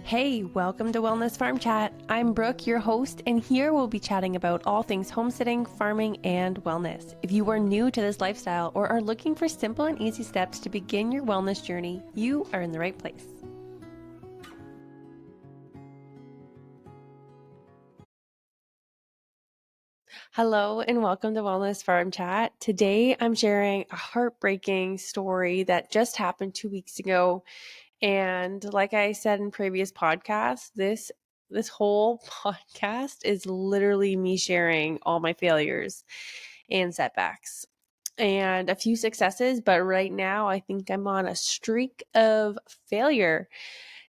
Hey, welcome to Wellness Farm Chat. I'm Brooke, your host, and here we'll be chatting about all things homesteading, farming, and wellness. If you are new to this lifestyle or are looking for simple and easy steps to begin your wellness journey, you are in the right place. Hello and welcome to Wellness Farm Chat. Today I'm sharing a heartbreaking story that just happened 2 weeks ago. And like I said in previous podcasts, this whole podcast is literally me sharing all my failures and setbacks and a few successes, but right now I think I'm on a streak of failure.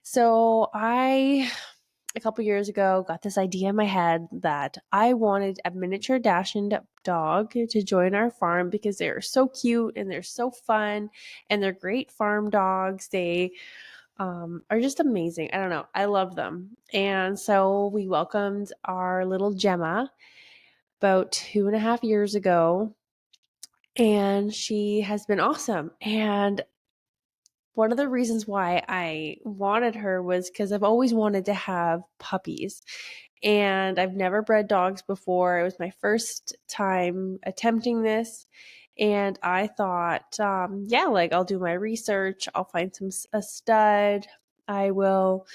So a couple years ago, got this idea in my head that I wanted a miniature dachshund dog to join our farm because they are so cute and they're so fun and they're great farm dogs. They are just amazing. I don't know. I love them. And so we welcomed our little Gemma about 2.5 years ago, and she has been awesome. And one of the reasons why I wanted her was because I've always wanted to have puppies. And I've never bred dogs before. It was my first time attempting this. And I thought, I'll do my research. I'll find a stud. I will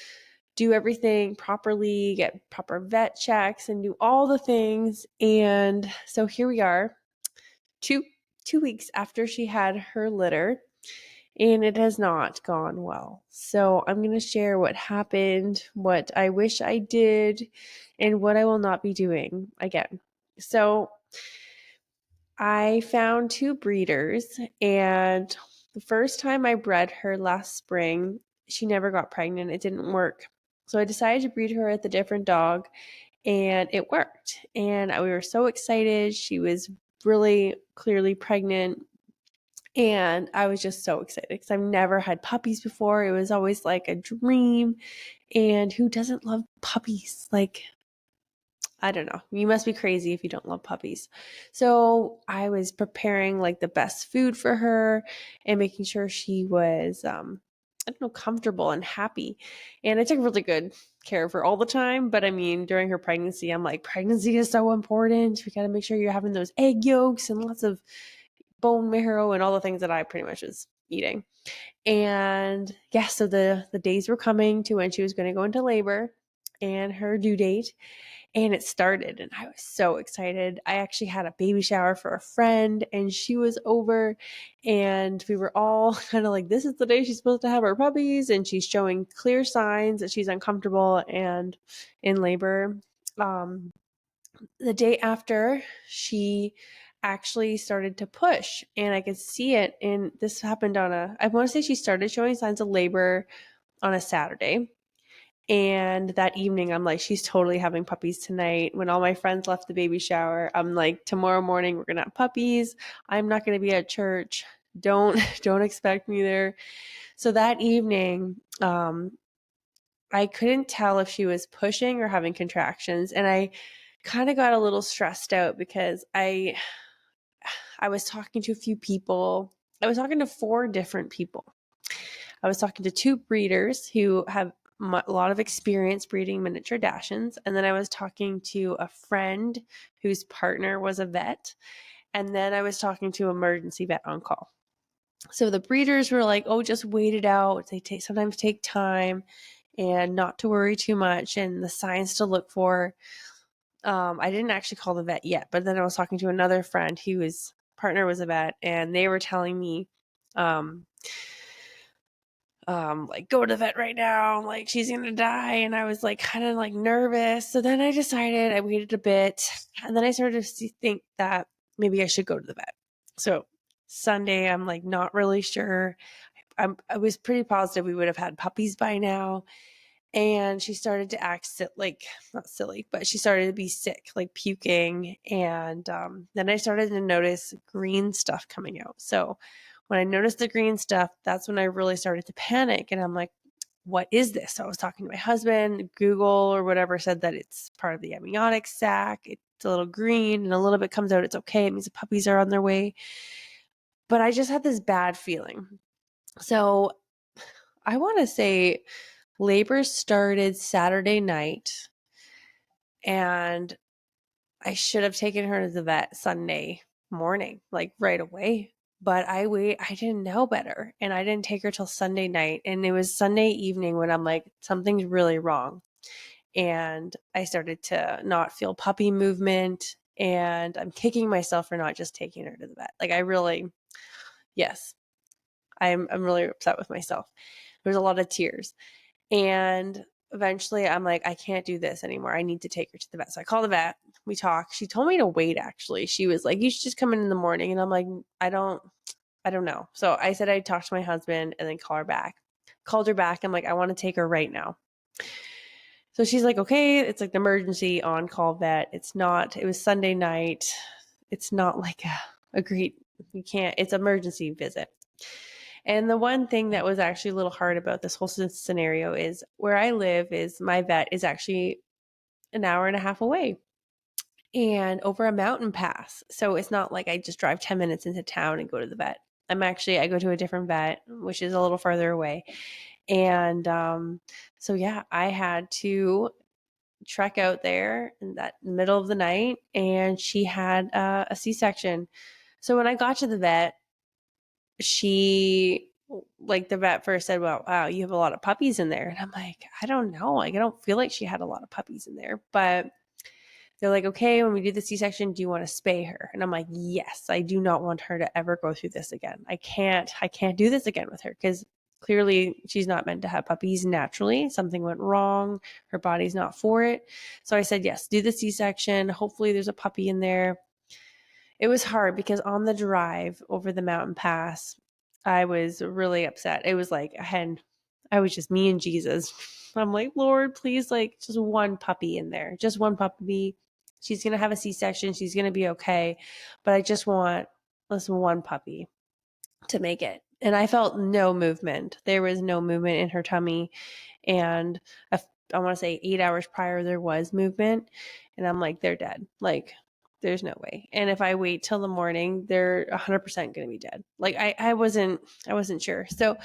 do everything properly, get proper vet checks, and do all the things. And so here we are, two weeks after she had her litter, and it has not gone well. So I'm going to share what happened, what I wish I did, and what I will not be doing again. So I found two breeders, and the first time I bred her last spring, she never got pregnant. It didn't work. So I decided to breed her with a different dog, and it worked. And we were so excited. She was really clearly pregnant. And I was just so excited because I've never had puppies before. It was always like a dream. And who doesn't love puppies? Like, I don't know. You must be crazy if you don't love puppies. So I was preparing like the best food for her and making sure she was, comfortable and happy. And I took really good care of her all the time. But I mean, during her pregnancy, I'm like, pregnancy is so important. We got to make sure you're having those egg yolks and lots of bone marrow and all the things that I pretty much was eating. And yeah, so the days were coming to when she was going to go into labor and her due date. And it started, and I was so excited. I actually had a baby shower for a friend, and she was over, and we were all kind of like, this is the day she's supposed to have her puppies, and she's showing clear signs that she's uncomfortable and in labor. The day after, she actually started to push, and I could see it. And this happened I want to say she started showing signs of labor on a Saturday. And that evening, I'm like, she's totally having puppies tonight. When all my friends left the baby shower, I'm like, tomorrow morning, we're going to have puppies. I'm not going to be at church. Don't expect me there. So that evening, I couldn't tell if she was pushing or having contractions. And I kind of got a little stressed out because I was talking to a few people. I was talking to 4 different people. I was talking to 2 breeders who have a lot of experience breeding miniature dachshunds. And then I was talking to a friend whose partner was a vet. And then I was talking to an emergency vet on call. So the breeders were like, oh, just wait it out. They sometimes take time and not to worry too much and the signs to look for. I didn't actually call the vet yet, but then I was talking to another friend whose partner was a vet, and they were telling me, like, go to the vet right now, like she's gonna die. And I was like kind of like nervous. So then I decided, I waited a bit, and then I started to think that maybe I should go to the vet. So Sunday, I'm like not really sure. I was pretty positive we would have had puppies by now. And she started to act like, not silly, but she started to be sick, like puking. And then I started to notice green stuff coming out. So when I noticed the green stuff, that's when I really started to panic. And I'm like, what is this? So I was talking to my husband. Google or whatever said that it's part of the amniotic sac. It's a little green and a little bit comes out. It's okay. It means the puppies are on their way. But I just had this bad feeling. So I want to say Labor started Saturday night, and I should have taken her to the vet Sunday morning, like right away. But I didn't know better. And I didn't take her till Sunday night. And it was Sunday evening when I'm like, something's really wrong. And I started to not feel puppy movement. And I'm kicking myself for not just taking her to the vet. Like yes, I'm really upset with myself. There's a lot of tears. And eventually I'm like, I can't do this anymore. I need to take her to the vet. So I call the vet. We talk. She told me to wait, actually. She was like, you should just come in the morning. And I'm like, I don't know. So I said I'd talk to my husband and then call her back. Called her back. I'm like, I want to take her right now. So she's like, okay, it's like the emergency on call vet. It was Sunday night. It's not like a great, it's emergency visit. And the one thing that was actually a little hard about this whole scenario is where I live is my vet is actually an hour and a half away and over a mountain pass. So it's not like I just drive 10 minutes into town and go to the vet. I go to a different vet, which is a little farther away. And so, yeah, I had to trek out there in that middle of the night, and she had a C-section. So when I got to the vet, the vet first said, well, wow, you have a lot of puppies in there. And I'm like, I don't know. Like, I don't feel like she had a lot of puppies in there. But they're like, okay, when we do the C-section, do you want to spay her? And I'm like, yes, I do not want her to ever go through this again. I can't do this again with her because clearly she's not meant to have puppies naturally. Something went wrong. Her body's not for it. So I said, yes, do the C-section. Hopefully there's a puppy in there. It was hard because on the drive over the mountain pass, I was really upset. It was like I was just me and Jesus. I'm like, Lord, please, like just one puppy in there, just one puppy. She's going to have a C-section. She's going to be okay. But I just want this one puppy to make it. And I felt no movement. There was no movement in her tummy. And I want to say 8 hours prior, there was movement. And I'm like, they're dead. Like, there's no way. And if I wait till the morning, they're 100% going to be dead. Like, I wasn't sure. So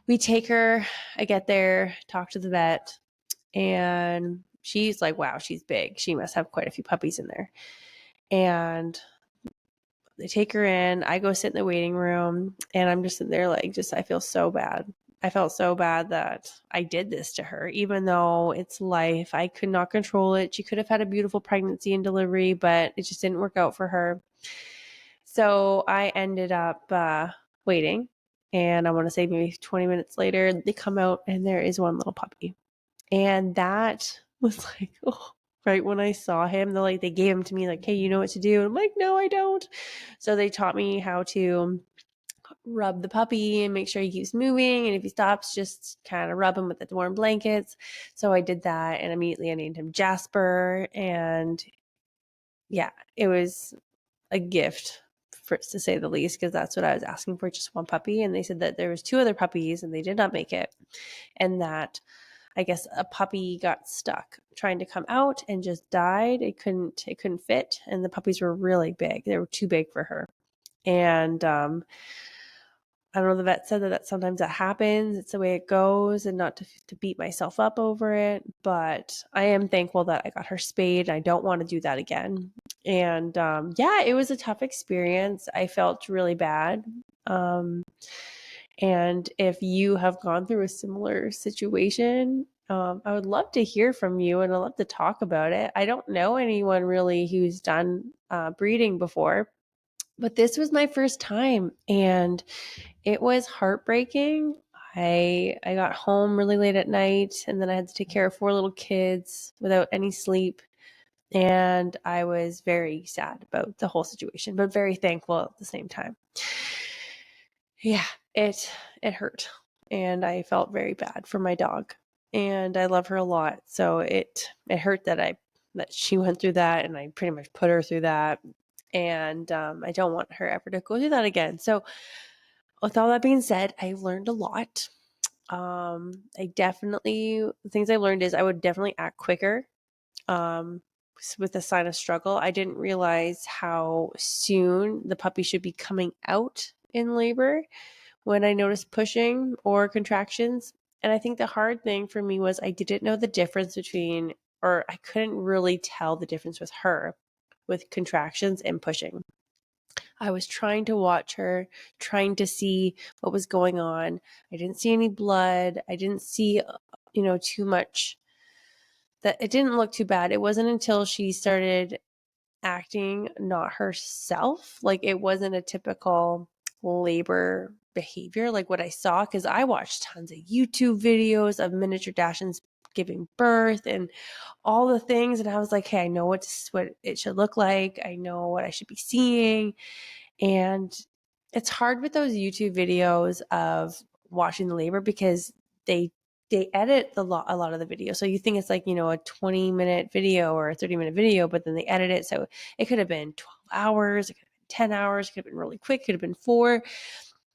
we take her, I get there, talk to the vet, and she's like, wow, she's big. She must have quite a few puppies in there. And they take her in. I go sit in the waiting room, and I'm just sitting there like, I feel so bad. I felt so bad that I did this to her, even though it's life. I could not control it. She could have had a beautiful pregnancy and delivery, but it just didn't work out for her. So I ended up waiting, and I want to say maybe 20 minutes later, they come out, and there is one little puppy. And that was like, oh, right when I saw him, they gave him to me, like, hey, you know what to do? And I'm like, no, I don't. So they taught me how to rub the puppy and make sure he keeps moving. And if he stops, just kind of rub him with the warm blankets. So I did that, and immediately I named him Jasper. And yeah, it was a gift, to say the least, because that's what I was asking for, just one puppy. And they said that there was 2 other puppies and they did not make it. And that I guess a puppy got stuck trying to come out and just died. It couldn't fit. And the puppies were really big. They were too big for her. And I don't know, the vet said that sometimes that happens. It's the way it goes, and not to beat myself up over it. But I am thankful that I got her spayed. I don't want to do that again. And yeah, it was a tough experience. I felt really bad. And if you have gone through a similar situation, I would love to hear from you, and I'd love to talk about it. I don't know anyone really who's done breeding before, but this was my first time, and it was heartbreaking. I got home really late at night, and then I had to take care of 4 little kids without any sleep. And I was very sad about the whole situation, but very thankful at the same time. Yeah, it hurt, and I felt very bad for my dog, and I love her a lot. So it hurt that she went through that, and I pretty much put her through that, and I don't want her ever to go through that again. So with all that being said, I learned a lot. The things I learned is I would definitely act quicker. With a sign of struggle, I didn't realize how soon the puppy should be coming out in labor when I noticed pushing or contractions. And I think the hard thing for me was I didn't know the difference between, or I couldn't really tell the difference with her with contractions and pushing. I was trying to watch her, trying to see what was going on. I didn't see any blood. I didn't see, too much. That it didn't look too bad. It wasn't until she started acting not herself. Like it wasn't a typical labor behavior like what I saw, because I watched tons of YouTube videos of miniature dachshunds giving birth and all the things, and I was like, hey, I know what it should look like. I know what I should be seeing. And it's hard with those YouTube videos of watching the labor because they edit a lot of the video. So you think it's like, a 20-minute video or a 30-minute video, but then they edit it. So it could have been 12 hours, it could have been 10 hours, it could have been really quick, it could have been 4.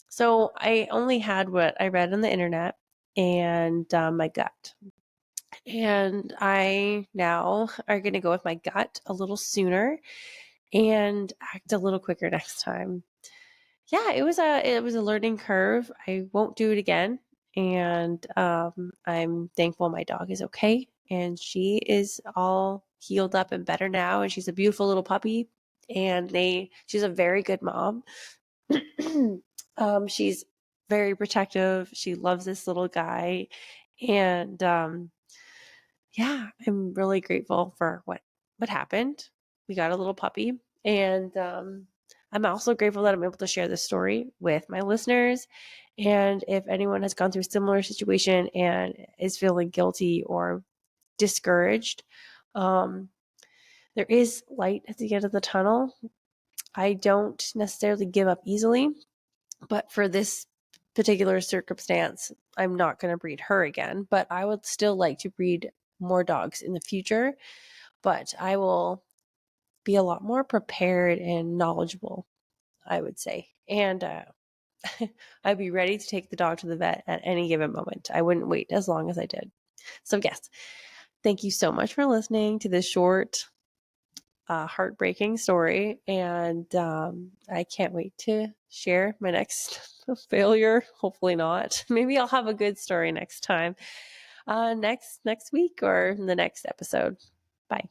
So I only had what I read on the internet and my gut. And I now are going to go with my gut a little sooner and act a little quicker next time. Yeah, it was a learning curve. I won't do it again. And I'm thankful my dog is okay. And she is all healed up and better now. And she's a beautiful little puppy. And she's a very good mom. She's very protective. She loves this little guy. And yeah, I'm really grateful for what happened. We got a little puppy. And I'm also grateful that I'm able to share this story with my listeners. And if anyone has gone through a similar situation and is feeling guilty or discouraged, there is light at the end of the tunnel. I don't necessarily give up easily, but for this particular circumstance, I'm not going to breed her again, but I would still like to breed more dogs in the future, but I will be a lot more prepared and knowledgeable, I would say. And I'd be ready to take the dog to the vet at any given moment. I wouldn't wait as long as I did. So yes, thank you so much for listening to this short, heartbreaking story. And I can't wait to share my next failure. Hopefully not. Maybe I'll have a good story next time, next week or in the next episode. Bye.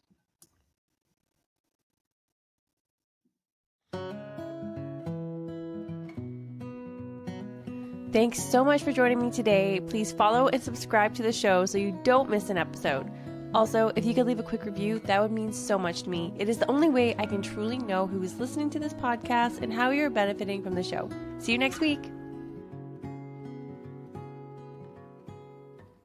Thanks so much for joining me today. Please follow and subscribe to the show so you don't miss an episode. Also, if you could leave a quick review, that would mean so much to me. It is the only way I can truly know who is listening to this podcast and how you're benefiting from the show. See you next week.